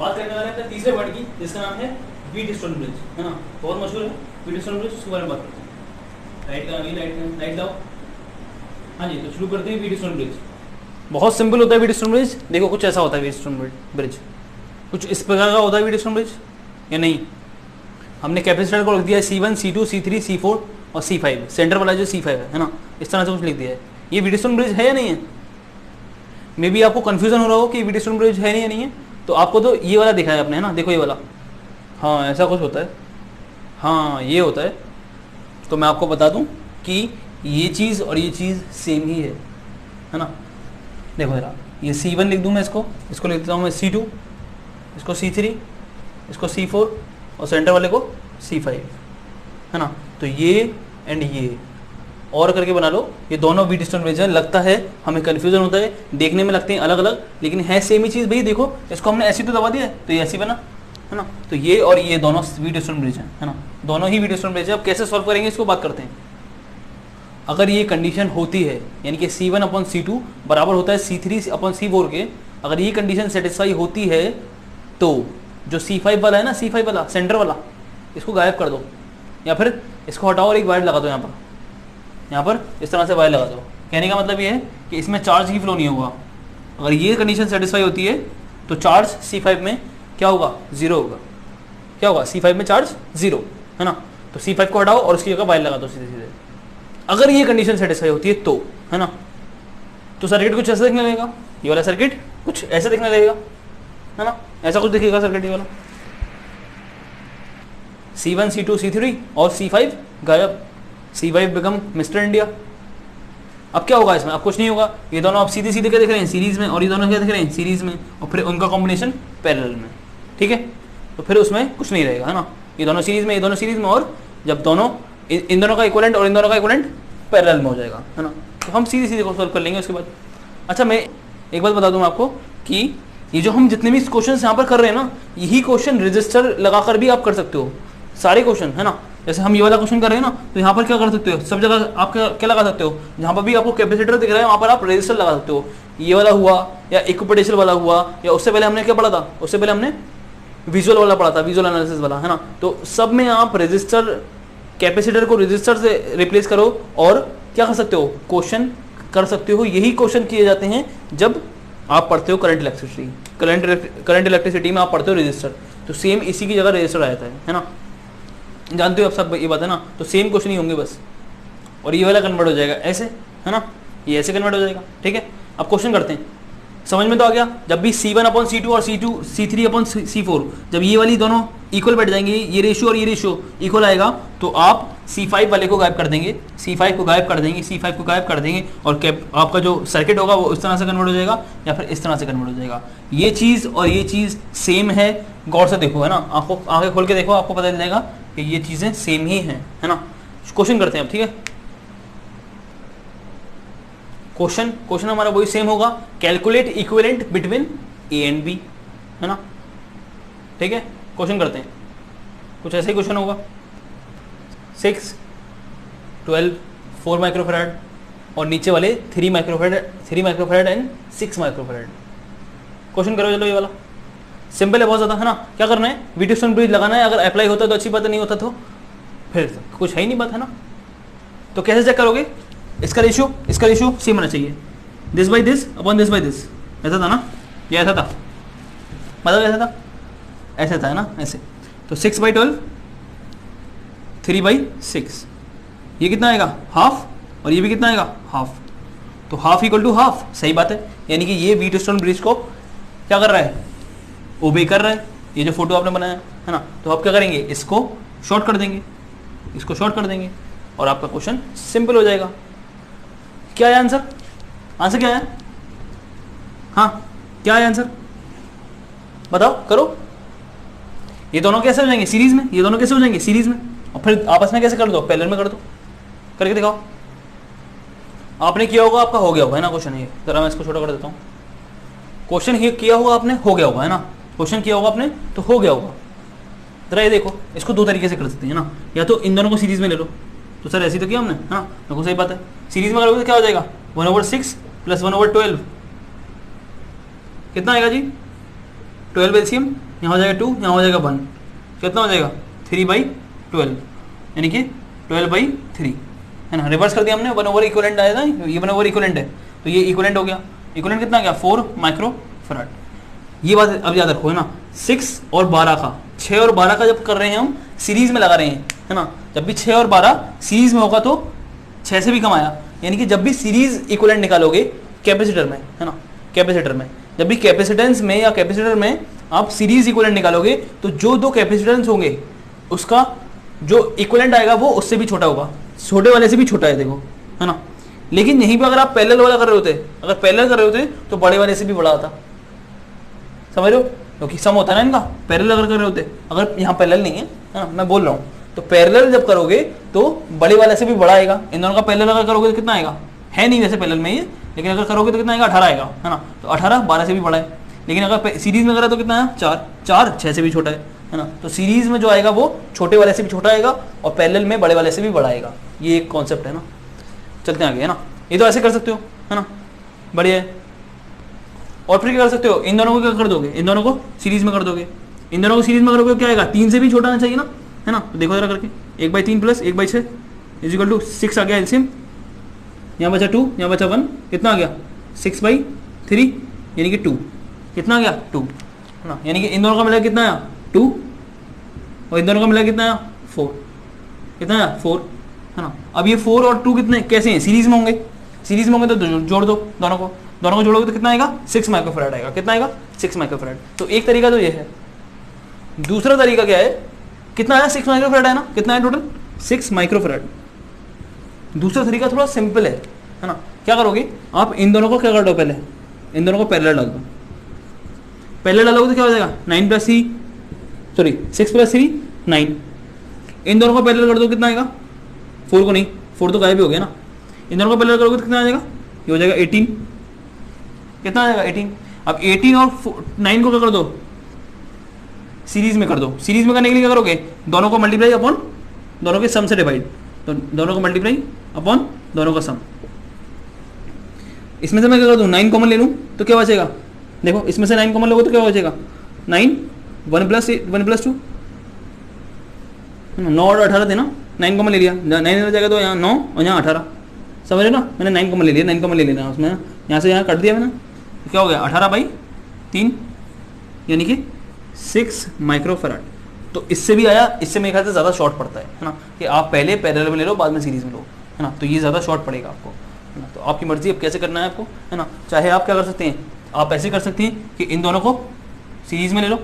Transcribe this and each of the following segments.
बात करने वाले हैं अपने तीसरे वर्ड की, जिसका नाम है व्हीटस्टोन ब्रिज, है ना, बहुत मशहूर है व्हीटस्टोन ब्रिज, उसके बारे में बात करते हैं। लाइट का लाइट लाओ। हाँ जी, तो शुरू करते हैं व्हीटस्टोन ब्रिज। बहुत सिंपल होता है व्हीटस्टोन ब्रिज। देखो कुछ ऐसा होता है व्हीटस्टोन ब्रिज, कुछ इस प्रकार का होता है व्हीटस्टोन ब्रिज या नहीं। हमने कैपेसिटर को लिख दिया है C1, C2, C3, C4 और C5, सेंटर वाला जो C5 है ना, इस तरह से कुछ लिख दिया है। ये व्हीटस्टोन ब्रिज है या नहीं है? मे बी आपको कंफ्यूजन हो रहा हो कि व्हीटस्टोन ब्रिज है नहीं या नहीं है, तो आपको तो ये वाला दिखा है आपने, है ना, देखो ये वाला, हाँ ऐसा कुछ होता है, हाँ ये होता है। तो मैं आपको बता दूं कि ये चीज़ और ये चीज़ सेम ही है ना। देखो जरा, ये C1 लिख दूं मैं, इसको लिख देता हूँ मैं C2, इसको C3, इसको C4 और सेंटर वाले को C5, है ना। तो ये एंड ये और करके बना लो, ये दोनों व्हीटस्टोन ब्रिज है। लगता है हमें कन्फ्यूजन होता है, देखने में लगते हैं अलग अलग, लेकिन है सेम ही चीज़ भाई। देखो इसको हमने ऐसी तो दबा दिया है, तो ये ऐसी बना, है ना। तो ये और ये दोनों व्हीटस्टोन ब्रिज है ना, दोनों ही व्हीटस्टोन ब्रिज है। अब कैसे सॉल्व करेंगे इसको, बात करते हैं। अगर ये कंडीशन होती है, यानी कि C1/C2 बराबर होता है C3/C4 के, अगर ये कंडीशन सेटिस्फाई होती है तो जो C5 वाला है ना, C5 वाला सेंटर वाला, इसको गायब कर दो, या फिर इसको हटाओ और एक वायर लगा दो यहाँ पर इस तरह से वायर लगा दो। कहने का मतलब ये है कि इसमें चार्ज ही फ्लो नहीं होगा। अगर ये कंडीशन सेटिस्फाई होती है तो चार्ज C5 में क्या होगा, जीरो होगा। क्या होगा, C5 में चार्ज जीरो, है ना। तो C5 को हटाओ और उसकी जगह वायर लगा दो सीधे सीधे। अगर ये कंडीशन सेटिस्फाई होती है तो, है ना, तो सर्किट कुछ ऐसा दिखने लगेगा, ये वाला सर्किट कुछ ऐसा दिखने लगेगा, है ना, ऐसा कुछ दिखेगा सर्किट ये वाला। C1, C2, C3 और C5 गायब, C5 बिकम मिस्टर इंडिया। अब क्या होगा इसमें, अब कुछ नहीं होगा, ये दोनों आप सीधे सीधे क्या दिख रहे हैं, सीरीज में, और ये दोनों क्या दिख रहे हैं, सीरीज में, और फिर उनका कॉम्बिनेशन पैरेलल में, ठीक है। तो फिर उसमें कुछ नहीं रहेगा, है ना, ये दोनों सीरीज में, ये दोनों सीरीज में, और जब दोनों इन दोनों का इक्विवेलेंट और इन दोनों का इक्विवेलेंट पैरेलल में हो जाएगा, है ना, तो हम सीधे सीधे सॉल्व कर लेंगे उसके बाद। अच्छा, मैं एक बात बता दूं आपको कि ये जो हम जितने भी क्वेश्चन यहाँ पर कर रहे हैं ना, यही क्वेश्चन रजिस्टर लगाकर भी आप कर सकते हो, सारे क्वेश्चन, है ना। जैसे हम ये वाला क्वेश्चन कर रहे हैं ना, तो यहाँ पर क्या कर सकते हो, सब जगह आप क्या लगा सकते हो, जहाँ पर भी आपको कैपेसिटर दिख रहा है वहाँ पर आप रेजिस्टर लगा सकते हो। ये वाला हुआ या इक्विपोटेंशियल वाला हुआ, या उससे पहले हमने क्या पढ़ा था, उससे पहले हमने विजुअल वाला पढ़ा था, विजुअल एनालिसिस वाला, है ना। तो सब में आप रेजिस्टर, कैपेसिटर को रेजिस्टर से रिप्लेस करो और क्या कर सकते हो, क्वेश्चन कर सकते हो। यही क्वेश्चन किए जाते हैं जब आप पढ़ते हो करंट इलेक्ट्रिसिटी, करंट इलेक्ट्रिसिटी में आप पढ़ते हो रेजिस्टर, तो सेम इसी की जगह रेजिस्टर आया था, है ना, जानते हो आप सब ये बात है ना। तो सेम क्वेश्चन ही होंगे बस, और ये वाला कन्वर्ट हो जाएगा ऐसे, है ना, ये ऐसे कन्वर्ट हो जाएगा, ठीक है। अब क्वेश्चन करते हैं, समझ में तो आ गया। जब भी C1/C2 और C3/C4 जब ये वाली दोनों इक्वल बैठ जाएंगे, ये रेशियो और ये रेशियो इक्वल आएगा, तो आप C5 वाले को गायब कर देंगे, C5 को गायब कर देंगे, C5 को गायब कर देंगे, और आपका जो सर्किट होगा वो इस तरह से कन्वर्ट हो जाएगा या फिर इस तरह से कन्वर्ट हो जाएगा। ये चीज़ और ये चीज़ सेम है, गौर से देखो, है ना, आपको आंखें खोल के देखो, आपको पता चल जाएगा कि ये चीज़ें सेम ही हैं, है ना। क्वेश्चन करते हैं अब, ठीक है। क्वेश्चन हमारा वही सेम होगा, calculate equivalent between A and B, है ना, ठीक है। क्वेश्चन करते हैं, कुछ ऐसे ही क्वेश्चन होगा। 6, 12, 4 माइक्रोफैराड और नीचे वाले 3 माइक्रोफैराड एंड 6 माइक्रोफैराड। क्वेश्चन करो, चलो ये वाला सिंपल है बहुत ज़्यादा, है ना। क्या करना है, व्हीटस्टोन ब्रिज लगाना है। अगर अप्लाई होता तो अच्छी बात है, नहीं होता तो फिर कुछ है ही नहीं बात, है ना। तो कैसे चेक करोगे, इसका रेशियो सेम होना चाहिए, this by this upon this by this, ऐसा था ना, ये ऐसा था, मतलब ऐसा था, है ना, ऐसे। तो 6/12, 3/6, ये कितना आएगा, हाफ, और ये भी कितना आएगा, हाफ। तो हाफ इक्वल टू हाफ, सही बात है। यानी कि ये व्हीटस्टोन ब्रिज को क्या कर रहा है, ओबे कर रहा है, ये जो फोटो आपने बनाया, है ना। तो आप क्या करेंगे, इसको शॉर्ट कर देंगे, और आपका क्वेश्चन सिंपल हो जाएगा। क्या है आंसर, क्या है, हाँ क्या है आंसर, बताओ, करो। ये दोनों कैसे हो जाएंगे सीरीज में, ये दोनों कैसे हो जाएंगे सीरीज में, और फिर आपस में कैसे कर दो, पैरेलल में कर दो, करके दिखाओ। आपने किया होगा, आपका हो गया होगा, है ना क्वेश्चन। ये जरा मैं इसको छोटा कर देता हूँ। क्वेश्चन ये किया होगा आपने, हो गया होगा, है ना, क्वेश्चन किया होगा आपने तो हो गया होगा। जरा ये देखो, इसको दो तरीके से कर सकते हैं ना, या तो इन दोनों को सीरीज में ले लो, तो सर ऐसी तो किया हमने, हाँ देखो सही बात है। सीरीज में करोगे तो क्या हो जाएगा, 1/6 + 1/12, कितना आएगा जी, 12 LCM यहाँ हो जाएगा 2, यहाँ हो जाएगा 1, कितना हो जाएगा 3/12, यानी कि 12/3 है ना। रिवर्स कर दिया हमने, 1 ओवर इक्विवेलेंट आया था, ये 1 ओवर इक्विवेलेंट है तो ये इक्विवेलेंट हो गया। इक्विवेलेंट कितना गया 4 माइक्रोफैराड। ये बात अब याद रखो है ना, 6 और 12 का, 6 और 12 का जब कर रहे हैं हम सीरीज में लगा रहे हैं है ना, जब भी 6 और 12 सीरीज में होगा तो 6 से भी कम आया, यानी कि जब भी सीरीज इक्विवेलेंट निकालोगे कैपेसिटर में है ना, कैपेसिटर में जब भी कैपेसिटेंस में या कैपेसिटर में आप सीरीज इक्विवेलेंट निकालोगे तो जो दो कैपेसिटेंस होंगे उसका जो इक्विवेलेंट आएगा वो उससे भी छोटा होगा, छोटे वाले से भी छोटा है देखो है ना। लेकिन यहीं पे अगर आप पैरेलल वाला कर रहे होते, अगर पैरेलल कर रहे होते तो बड़े वाले से भी बड़ा आता, समझ रहे हो, क्योंकि सम होता है ना इनका। पैरेलल अगर कर रहे होते, अगर यहाँ पैरेलल नहीं है ना, मैं बोल रहा हूँ, तो पैरेलल जब करोगे तो बड़े वाले से भी बड़ा आएगा। इन दोनों का पैरेलल अगर करोगे तो कितना आएगा, है नहीं वैसे पैरेलल में ये, लेकिन अगर करोगे तो कितना आएगा 18 आएगा है ना। तो 18 12 से भी बड़ा है, लेकिन अगर सीरीज में करा तो कितना है 4, 4 6 से भी छोटा है ना। तो सीरीज में जो आएगा वो छोटे वाले से भी छोटा आएगा और पैरेलल में बड़े वाले से भी बड़ा आएगा। ये एक कॉन्सेप्ट है ना। चलते हैं आगे है ना, ये तो ऐसे कर सकते हो है ना, बढ़िया है। और फिर क्या कर सकते हो, इन दोनों को क्या कर दोगे, इन दोनों को सीरीज में कर दोगे। इन दोनों को सीरीज में करोगे क्या आएगा, 3 से भी छोटा आना चाहिए ना है ना। तो देखो जरा करके 1/3 प्लस 1/6 इक्वल टू 6 आ गया एलसीएम, यहाँ बचा 2, यहाँ बचा 1, कितना आ गया 6/3 यानी कि 2, कितना आ गया 2 है ना। यानी कि इन दोनों का मिला कितना आया 2 और इन दोनों का मिला कितना आया 4, कितना आया 4 है ना। अब ये 4 और 2 कितने कैसे हैं, सीरीज में होंगे, सीरीज में होंगे तो जोड़ दो दोनों को जोड़ोगे तो कितना आएगा 6 माइक्रोफैराड आएगा, कितना आएगा 6 माइक्रोफैराड। तो एक तरीका तो ये है। दूसरा तरीका क्या है, कितना आया 6 माइक्रोफैराड है ना, कितना है टोटल 6 माइक्रोफैराड। दूसरा तरीका थोड़ा सिंपल है ना। क्या करोगे आप, इन दोनों को क्या कर दो, पहले इन दोनों को पैरेलल डाल दो। पैरेलल डालोगे तो क्या हो जाएगा 9 + 3 सॉरी 6 + 3 9। इन दोनों को पैरेलल कर दो, कितना आएगा 4 को नहीं, 4 तो गायब भी हो गया ना। इन दोनों को पैरेलल करोगे तो कितना आ जाएगा, ये हो जाएगा 18, कितना आ जाएगा 18। अब 18 और 9 को क्या कर दो, सीरीज में कर दो। सीरीज में करने के लिए क्या करोगे, दोनों को मल्टीप्लाई अपॉन दोनों के सम से डिवाइड, तो दोनों को मल्टीप्लाई अपॉन दोनों का सम। इसमें से मैं क्या कर दूँ 9 कॉमन ले लूँ तो क्या बचेगा, देखो इसमें से 9 कॉमन लोगे तो क्या बचेगा 9 1 + 2 9 और 18 थे ना, 9 कॉमन ले लिया, 9 हो जाएगा तो यहाँ 9 और यहाँ 18, समझ रहे ना। मैंने 9 कॉमन ले लिया, 9 कॉमन ले लेना उसमें, यहाँ से यहाँ कट दिया मैंने, तो क्या हो गया 18/3 यानी कि 6 माइक्रोफैराड। तो इससे भी आया, इससे मेरे ख्याल से ज़्यादा शॉर्ट पड़ता है ना, कि आप पहले पैरेलल में ले लो बाद में सीरीज में लो है ना, तो ये ज़्यादा शॉर्ट पड़ेगा आपको है ना। तो आपकी मर्जी अब कैसे करना है आपको है ना। चाहे आप क्या कर सकते हैं, आप ऐसे कर सकते हैं कि इन दोनों को सीरीज में ले लो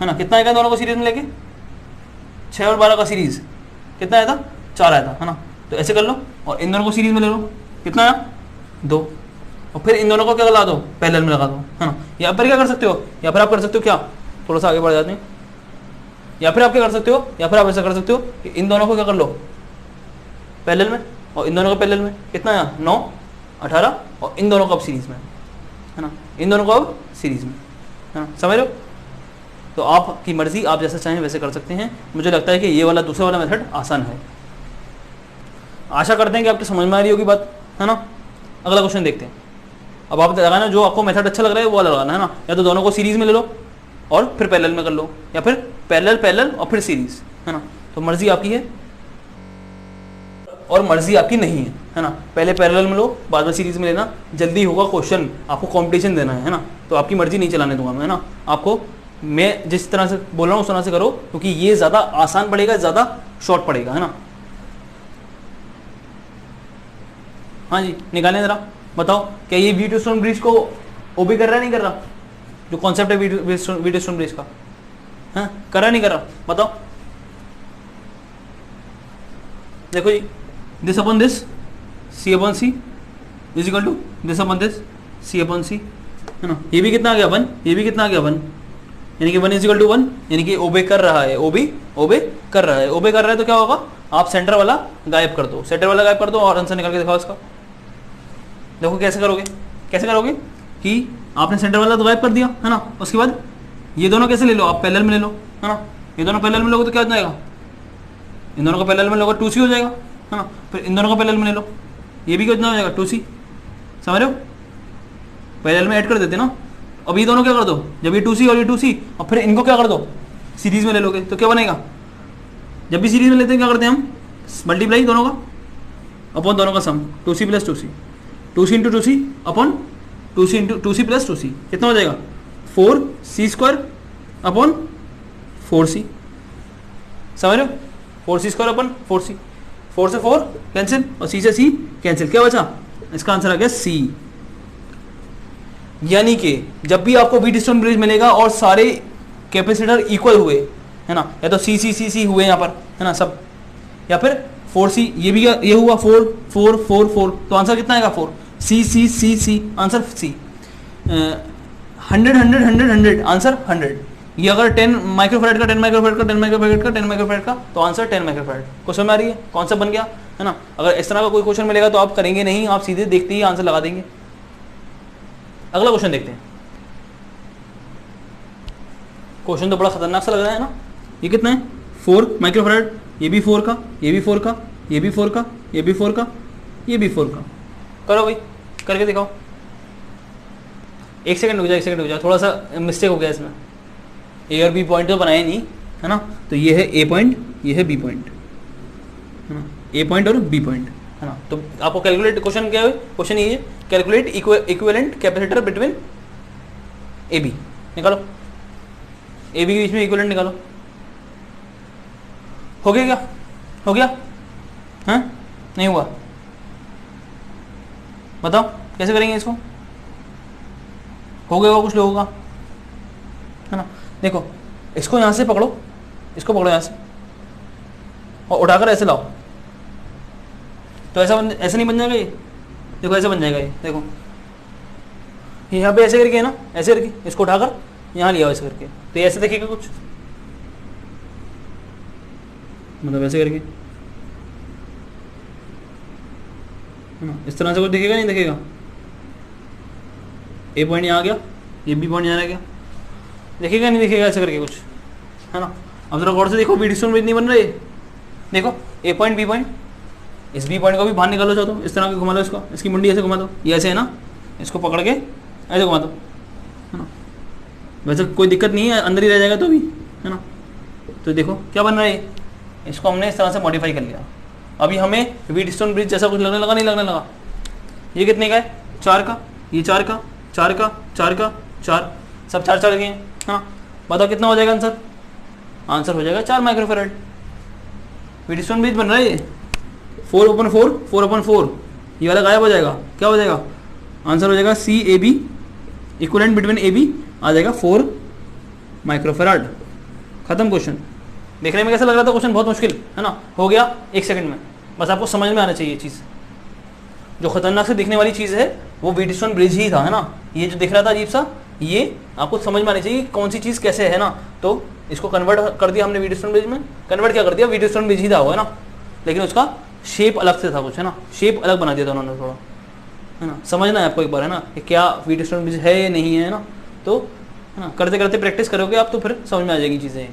है ना। कितना आएगा दोनों को सीरीज में लेके, 6 और 12 का सीरीज कितना आया था 4 आया था है ना। तो ऐसे कर लो और इन दोनों को सीरीज में ले लो, कितना आया 2, और फिर इन दोनों को क्या लगा दो पैरेलल में लगा दो है ना। या फिर क्या कर सकते हो, या फिर आप कर सकते हो क्या, थोड़ा सा आगे बढ़ जाते हैं, या फिर आप क्या कर सकते हो, या फिर आप ऐसा कर सकते हो कि इन दोनों को क्या कर लो पैरेलल में और इन दोनों को पैरेलल में, कितना आया 9 18 और इन दोनों को अब सीरीज में है ना, इन दोनों को अब सीरीज में है ना, समझ लो। तो आपकी मर्जी, आप जैसा चाहें वैसे कर सकते हैं। मुझे लगता है कि ये वाला दूसरा वाला मेथड आसान है। आशा करते हैं कि आपको समझ में आ रही होगी बात है ना। अगला क्वेश्चन देखते हैं। अब आप लगाना जो आपको मेथड अच्छा लग रहा है वो वाला लगाना है ना, या तो दोनों को सीरीज में ले लो और फिर पैरेलल में कर लो, या फिर पैरेलल और फिर सीरीज है ना। तो मर्जी आपकी है और मर्जी आपकी नहीं है ना। पहले पैरेलल में लो बाद में सीरीज में लेना, जल्दी होगा क्वेश्चन, आपको कॉम्पिटिशन देना है ना। तो आपकी मर्जी नहीं चलाने दूंगा मैं है ना। आपको मैं जिस तरह से बोल रहा हूँ उस तरह से करो, क्योंकि ये ज़्यादा आसान पड़ेगा, ज़्यादा शॉर्ट पड़ेगा है ना। हाँ जी निकालें ज़रा, बताओ क्या ये व्हीटस्टोन ब्रिज को ओबे कर रहा है नहीं कर रहा, जो कॉन्सेप्ट है व्हीटस्टोन ब्रिज का, हाँ कर रहा नहीं कर रहा, बताओ। देखो जी, this upon this C/C is equal to this upon this C/C है ना। ये भी कितना आ गया 1, ये भी कितना आ गया 1, यानी कि 1 इज इक्वल टू 1, यानी कि ओबे कर रहा है, ओबे कर रहा है। ओबे कर रहा है तो क्या होगा, आप सेंटर वाला गायब कर दो, सेंटर वाला गायब कर दो और आंसर निकाल के दिखाओ इसका। देखो कैसे करोगे, कैसे करोगे कि आपने सेंटर वाला तो गायब कर दिया है ना। उसके बाद ये दोनों कैसे ले लो, आप पैरेलल में ले लो है ना। ये दोनों पैरेलल में लोगे तो क्या हो जाएगा, इन दोनों को पैरेलल में लोगे 2C हो जाएगा है ना। फिर इन दोनों को पैरेलल में ले लो, ये भी कितना हो जाएगा 2C, समझ रहे हो। पैरेलल में ऐड कर देते ना, अब ये दोनों क्या कर दो, जब ये 2c और ये 2c, और फिर इनको क्या कर दो, सीरीज में ले लोगे तो क्या बनेगा, जब भी सीरीज में लेते हैं क्या करते हैं हम, मल्टीप्लाई दोनों का अपॉन दोनों का सम, 2c plus 2c, 2c into 2c upon 2c into 2c plus 2c, कितना हो जाएगा 4c स्क्वायर अपॉन 4c, समझ रहे हो, 4c स्क्वायर अपॉन 4c, 4 से 4 कैंसिल और c से c कैंसिल, क्या बचा, इसका आंसर आ गया c। यानी कि जब भी आपको व्हीटस्टोन ब्रिज मिलेगा और सारे कैपेसिटर इक्वल हुए है ना, या तो सी हुए यहाँ पर है ना सब, या फिर 4c, ये भी ये हुआ 4 4 4 4, तो आंसर कितना आएगा 4, सी आंसर सी, 100 100 100 100 आंसर 100। ये अगर 10 माइक्रोफैराड का 10 माइक्रोफैराड का 10 माइक्रोफैराड का 10 माइक्रोफैराड का, तो आंसर 10 माइक्रोफैराड। क्वेश्चन में आ रही है, कॉन्सेप्ट बन गया है ना। अगर इस तरह का कोई क्वेश्चन मिलेगा तो आप करेंगे नहीं, आप सीधे देखते ही आंसर लगा देंगे। अगला क्वेश्चन देखते हैं। क्वेश्चन तो बड़ा खतरनाक सा लग रहा है ना। ये कितना है 4 माइक्रोफैराड, ये भी 4 का, ये भी 4 का, ये भी 4 का, ये भी 4 का, ये भी 4 का। करो भाई, करके दिखाओ। एक सेकंड रुक जाओ, थोड़ा सा मिस्टेक हो गया इसमें। ए और बी पॉइंट तो बनाए नहीं है ना, तो ये है ए पॉइंट, ये है बी पॉइंट है ना, ए पॉइंट और बी पॉइंट है ना। तो आपको कैलकुलेट, क्वेश्चन क्या है, क्वेश्चन ये है calculate equivalent capacitor between A B, निकालो ए बी के बीच में इक्विवेलेंट निकालो। हो गया क्या, हो गया हाँ, नहीं हुआ, बताओ कैसे करेंगे इसको। हो गया कुछ लोगों का है ना। देखो इसको यहाँ से पकड़ो, इसको पकड़ो यहाँ से और उठाकर ऐसे लाओ, तो ऐसे नहीं बन जाएगा ये। देखो ऐसे बन जाएगा ये, देखो यहाँ पे ऐसे करके है ना, ऐसे करके इसको उठाकर यहाँ लिया ऐसे करके, तो ये ऐसे दिखेगा कुछ, मतलब ऐसे करके है ना, इस तरह से कुछ दिखेगा नहीं दिखेगा। ए पॉइंट यहाँ आ गया, ये बी पॉइंट यहाँ आ गया, दिखेगा नहीं दिखेगा ऐसे करके कुछ है ना। अब जरा गौर से देखो, व्हीटस्टोन ब्रिज नहीं बन रहे। देखो ए पॉइंट बी पॉइंट, इस बी पॉइंट को भी बाहर निकालो चाहो तो इस तरह के घुमा दो इसको, इसकी मुंडी ऐसे घुमा दो, ये ऐसे है ना, इसको पकड़ के ऐसे घुमा दो है ना। वैसे कोई दिक्कत नहीं है, अंदर ही रह जाएगा तो भी है ना। तो देखो क्या बन रहा है, इसको हमने इस तरह से मॉडिफाई कर लिया। अभी हमें व्हीटस्टोन ब्रिज जैसा कुछ लगने लगा, नहीं लगने लगा। ये कितने का है 4 का, ये 4 का, 4 का, 4 का, 4, सब 4 4 के हैं हाँ। बताओ कितना हो जाएगा आंसर, आंसर हो जाएगा 4 माइक्रोफैराड। व्हीटस्टोन ब्रिज बन रहा है 4/4, 4/4, ये वाला गायब हो जाएगा, क्या हो जाएगा आंसर हो जाएगा C A B, equivalent between A B आ जाएगा 4 माइक्रोफैराड। खत्म क्वेश्चन। देखने में कैसा लग रहा था क्वेश्चन, बहुत मुश्किल है ना, हो गया 1 सेकंड में। बस आपको समझ में आना चाहिए चीज़। जो खतरनाक से दिखने वाली चीज़ है वो व्हीटस्टोन ब्रिज ही था है ना। ये जो दिख रहा था अजीब सा, ये आपको समझ में आनी चाहिए कौन सी चीज़ कैसे है ना। तो इसको कन्वर्ट कर दिया हमने व्हीटस्टोन ब्रिज में। कन्वर्ट क्या कर दिया, व्हीटस्टोन ब्रिज ही था वो है ना, लेकिन उसका शेप अलग से था कुछ है ना, शेप अलग बना दिया था उन्होंने थोड़ा है ना। समझना है आपको एक बार है ना कि क्या व्हीटस्टोन ब्रिज है या नहीं है ना। तो है ना, करते करते प्रैक्टिस करोगे आप तो फिर समझ में आ जाएगी चीज़ें।